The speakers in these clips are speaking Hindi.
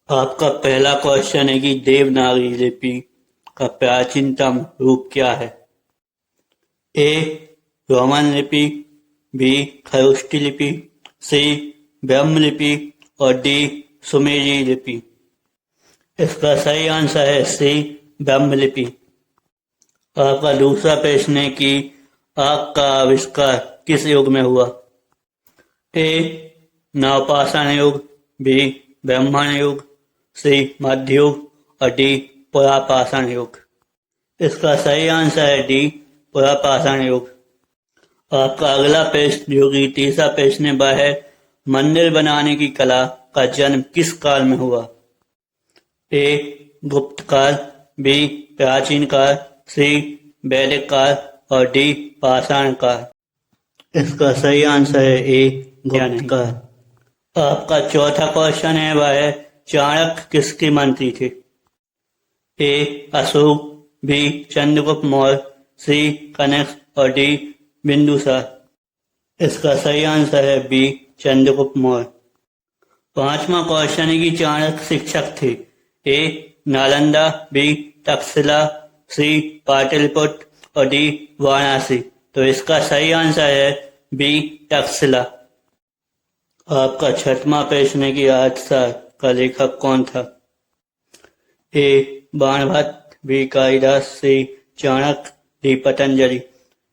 आपका पहला क्वेश्चन है कि देवनागरी लिपि का प्राचीनतम रूप क्या है। ए रोमन लिपि, बी खरोष्टी लिपि, सी ब्रह्म लिपि और डी सुमेरी लिपि। इसका सही आंसर है सी ब्रह्म लिपि। आपका दूसरा प्रश्न है कि आग का आविष्कार किस युग में हुआ। ए नवपाषाण युग, बी ब्राह्मण युग, सी मध्य युग और डी पुरापाषाण युग। इसका सही आंसर है डी पुरापाषाण युग। आपका अगला प्रश्न जो कि तीसरा प्रश्न है वह है मंदिर बनाने की कला का जन्म किस काल में हुआ। ए गुप्त काल, बी प्राचीन काल, सी वैदिक काल और डी पाषाण काल। इसका सही आंसर है ए गुप्त काल। आपका चौथा क्वेश्चन है वह है चाणक्य किसके मंत्री थे। ए अशोक, बी चंद्रगुप्त मौर्य, सी कनिष्क और डी बिंदुसार। इसका सही आंसर है बी चंद्रगुप्त मौर्य। पांचवा क्वेश्चन है कि चाणक्य शिक्षक थे। ए नालंदा, बी तक्षशिला, सी पाटलिपुत्र और डी वाराणसी। तो इसका सही आंसर है बी तक्षशिला। आपका छठवां प्रश्न है कि अर्थशास्त्र का लेखक कौन था। ए बाणभट्ट, बी कालिदास, सी चाणक्य, डी पतंजलि।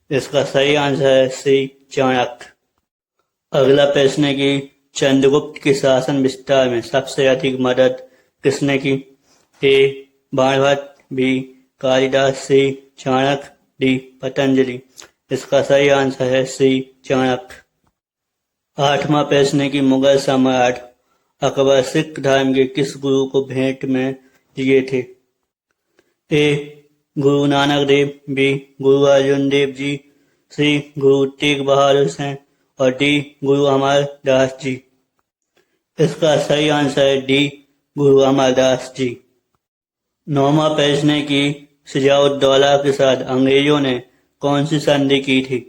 इसका सही आंसर है सी चाणक्य। अगला प्रश्न है कि चंद्रगुप्त के शासन विस्तार में सबसे अधिक मदद किसने की। ए बाणभट्ट, बी कालिदास, सी चाणक्य, डी पतंजलि। इसका सही आंसर है सी चाणक्य। आठवां प्रश्न है कि मुगल सम्राट अकबर सिख धर्म के किस गुरु को भेंट में दिए थे। ए गुरु नानक देव, बी गुरु अर्जुन देव जी, सी गुरु तेग बहादुर सिंह और डी गुरु अमरदास जी। इसका सही आंसर है डी गुरु अमरदास जी। नौवां प्रश्न है कि सिराजुद्दौला के साथ अंग्रेजों ने कौन सी संधि की थी।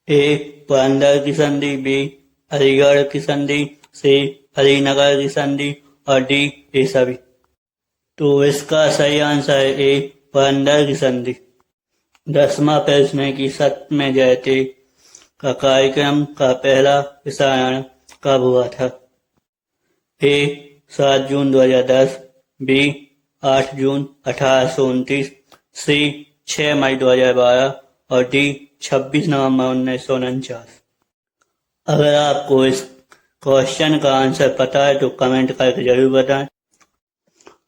ए पुरंदर की संधि, बी अलीगढ़ की संधि, सी अलीनगर की संधि और डी ये सभी। तो इसका सही आंसर है ए पुरंदर की संधि। 10वां प्रश्न है कि सत्यमेव जयते का कार्यक्रम का पहला प्रसारण कब हुआ था। ए 7 जून 2010, बी 8 जून 1829, सी 6 मई 2012 और डी 26 नवंबर 1949। अगर आपको इस क्वेश्चन का आंसर पता है तो कमेंट करके जरूर बताएं।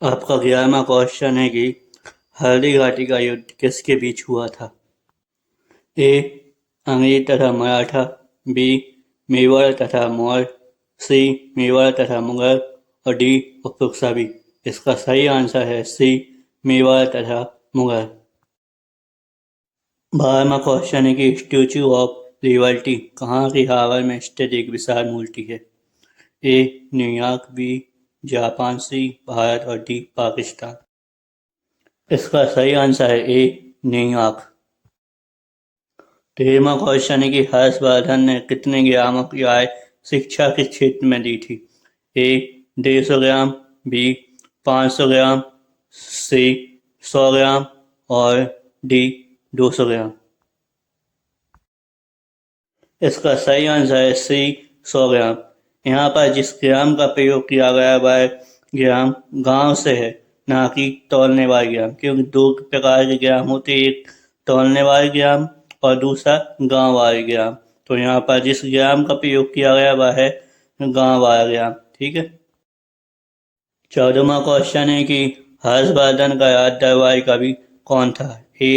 आपका 11वां क्वेश्चन है कि हल्दी घाटी का युद्ध किसके बीच हुआ था। ए अंग्रेज तथा मराठा, बी मेवाड़ तथा मौर्य, सी मेवाड़ तथा मुगल और डी उपरोक्त सभी। इसका सही आंसर है सी मेवाड़ तथा मुगल। 12वां क्वेश्चन है कि स्टैच्यू ऑफ लिबर्टी कहाँ के हावड़ में स्थित एक विशाल मूर्ति है। ए न्यूयॉर्क, बी जापान, सी भारत और डी पाकिस्तान। इसका सही आंसर है ए न्यूयॉर्क। 13वां क्वेश्चन है कि हर्षवर्धन ने कितने ग्रामों की आय शिक्षा के क्षेत्र में दी थी। ए 150 ग्राम, बी 500 ग्राम, सी 100 ग्राम और डी 200 ग्राम। इसका सही आंसर है सी 100 ग्राम। यहाँ पर जिस ग्राम का प्रयोग किया गया वह ग्राम गांव से है, ना कि तौलने वाले ग्राम, क्योंकि दो प्रकार के ग्राम होते हैं, एक तौलने वाले ग्राम और दूसरा गांव वाले ग्राम। तो यहाँ पर जिस ग्राम का प्रयोग किया गया वह है गांव वाला ग्राम। ठीक है। 14वां क्वेश्चन है कि हर्षवर्धन का राज दरबारी कवि कौन था। ए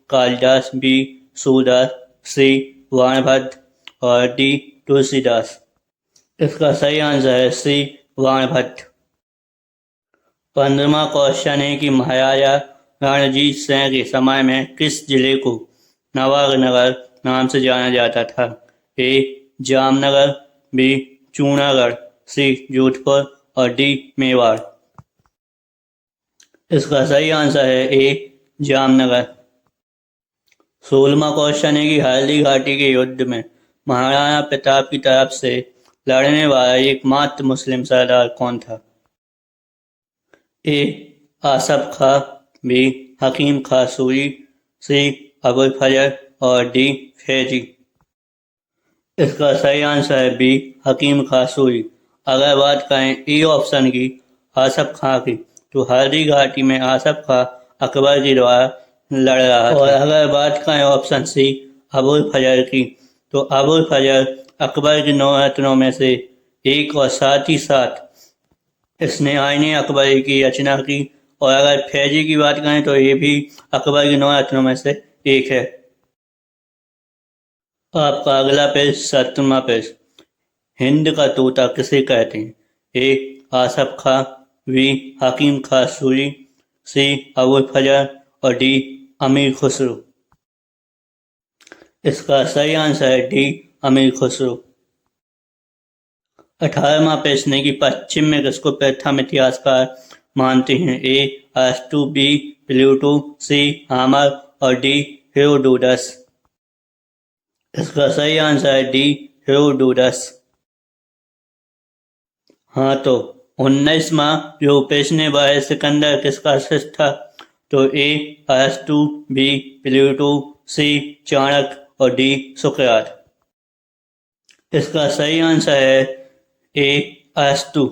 कालिदास, बी सूरदास, सी बाणभट्ट और डी तुलसीदास। इसका सही आंसर है सी बाणभट्ट। 15वां क्वेश्चन है कि महाराजा रणजीत सिंह के समय में किस जिले को नवाबनगर नाम से जाना जाता था। ए जामनगर, बी चूनागढ़, सी जोधपुर और डी मेवाड़। इसका सही आंसर है ए जामनगर। 16वां क्वेश्चन है कि हल्दी घाटी के युद्ध में महाराणा प्रताप की तरफ से लड़ने वाला एकमात्र मुस्लिम सरदार कौन था। ए आसफ खां, बी हकीम खां सूरी, सी अबुल फजर और डी फैजी। इसका सही आंसर है बी हकीम खां सूरी। अगर बात करें ई ऑप्शन की आसफ खां की, तो हल्दी घाटी में आसफ खां अकबर के द्वारा लड़ रहा था। और अगर बात करें ऑप्शन सी अबुल फजर की, तो अबुल फजर अकबर के 9 रत्नों में से एक और साथ ही साथ इसने आईने अकबरी की रचना की। और अगर फैजी की बात करें तो ये भी अकबर के 9 रत्नों में से एक है। आपका अगला पेज 7वां पेज। हिंद का तोता किसे कहते हैं? ए आसफ खां, बी हकीम खां सूरी, सी अबुल फजर और डी अमीर खुसरो। इसका सही आंसर है डी अमीर खुसरो। 18वां प्रश्न है कि पश्चिम में किसको प्रथम इतिहासकार मानते हैं? ए अरस्तु, बी प्लूटो, सी हामर और डी हेरोडोटस। इसका सही आंसर है डी हेरोडोटस। हाँ, तो 19वां जो प्रश्न है वह है सिकंदर किसका शिष्य था? तो ए अरस्तु, बी प्लूटो, सी चाणक्य और डी सुकरात। इसका सही आंसर है ए अरस्तु।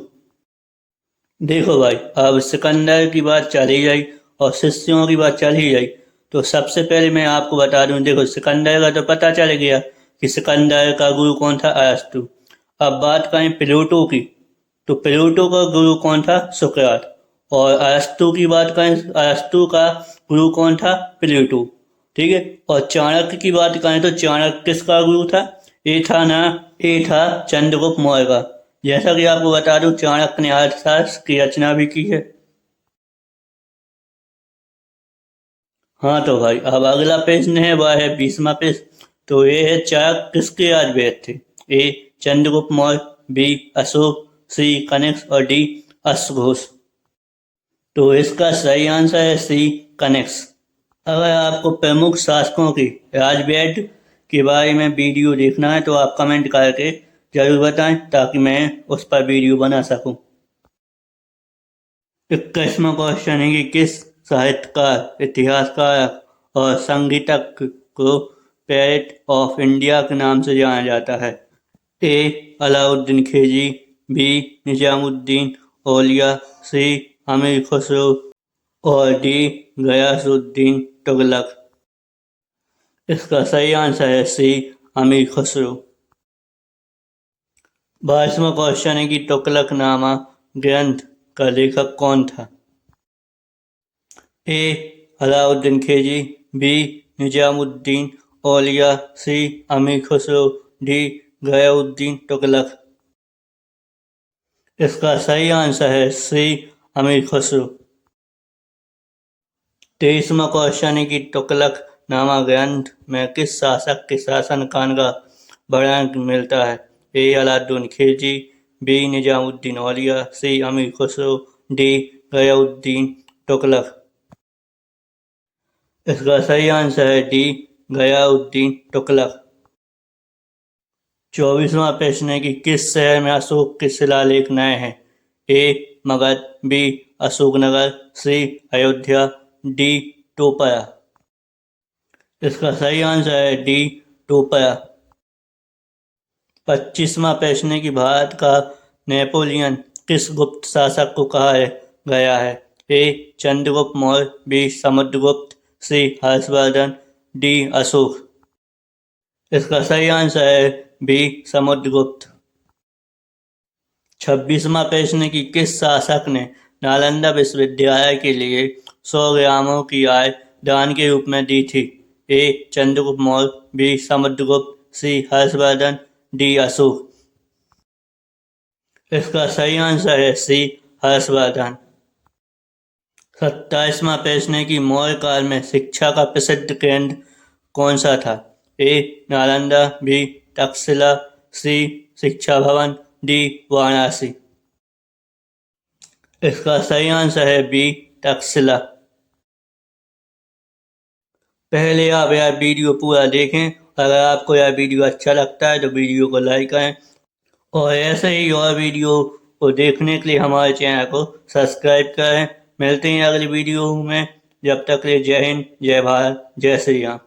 देखो भाई, अब सिकंदर की बात चली गई और शिष्यों की बात चली गई, तो सबसे पहले मैं आपको बता दूं, देखो सिकंदर का तो पता चल गया कि सिकंदर का गुरु कौन था? अरस्तु। अब बात करें प्लूटो की, तो प्लूटो का गुरु कौन था? सुकरात। और अरस्तु की बात करें, अरस्तु का गुरु कौन था? प्लूटो। ठीक है। और चाणक्य की बात करें तो चाणक्य किसका गुरु था? ये था चंद्रगुप्त मौर्य का। जैसा कि आपको बता दूं, चाणक्य ने अर्थशास्त्र की रचना भी की है। हाँ, तो भाई अब अगला प्रश्न है वह है 20वां प्रश्न। तो ये है चाणक्य किसके राजवैद्य थे? ए चंद्रगुप्त मौर्य, बी अशोक, सी कनिष्क और डी अश्वघोष। तो इसका सही आंसर है सी कनिष्क। अगर आपको प्रमुख शासकों की राजवैद्य के बारे में वीडियो देखना है तो आप कमेंट करके जरूर बताएं ताकि मैं उस पर वीडियो बना सकूं। 21वां क्वेश्चन है कि किस साहित्यकार, इतिहासकार और संगीतक को पोएट ऑफ इंडिया के नाम से जाना जाता है? ए अलाउद्दीन खिलजी, बी निजामुद्दीन औलिया, सी अमीर खुसरो और डी गयासुद्दीन तुगलक। इसका सही आंसर है सी अमीर खुसरो। 22वां क्वेश्चन है कि तुगलकनामा ग्रंथ का लेखक कौन था? ए अलाउद्दीन खिलजी, बी निजामुद्दीन औलिया, सी अमीर खुसरो, डी गयाउद्दीन तुगलक। इसका सही आंसर है सी अमीर खुसरो। 23वां क्वेश्चन है कि तुगलकनामा ग्रंथ में किस शासक के शासनकाल का वर्णन मिलता है? ए अलाउद्दीन खिलजी, बी निजामुद्दीन औलिया, सी अमीर खुसरो, डी गयाउद्दीन तुगलक। इसका सही आंसर है डी गयाउद्दीन तुगलक। 24वां प्रश्न है कि किस शहर में अशोक के शिलालेख नए हैं? ए मगध, बी अशोकनगर, सी अयोध्या, डी टोपरा। इसका सही आंसर है डी टोपरा। 25वां प्रश्न है कि भारत का नेपोलियन किस गुप्त शासक को कहा गया है? ए चंद्रगुप्त मौर्य, बी समुद्रगुप्त, सी हर्षवर्धन, डी अशोक। इसका सही आंसर है बी समुद्रगुप्त। 26वां प्रश्न है कि किस शासक ने नालंदा विश्वविद्यालय के लिए 100 ग्रामों की आय दान के रूप में दी थी? ए चंद्रगुप्त मौर्य, बी समुद्रगुप्त, सी हर्षवर्धन, डी अशोक। इसका सही आंसर है सी हर्षवर्धन। 27वां प्रश्न है कि मौर्य काल में शिक्षा का प्रसिद्ध केंद्र कौन सा था? ए नालंदा, बी तक्षशिला, सी शिक्षा भवन, डी वाराणसी। इसका सही आंसर है बी तक्षशिला। पहले आप यह वीडियो पूरा देखें। अगर आपको यह वीडियो अच्छा लगता है तो वीडियो को लाइक करें और ऐसे ही और वीडियो को देखने के लिए हमारे चैनल को सब्सक्राइब करें। मिलते हैं अगली वीडियो में। जब तक के लिए जय हिंद, जय भारत, जय श्री राम।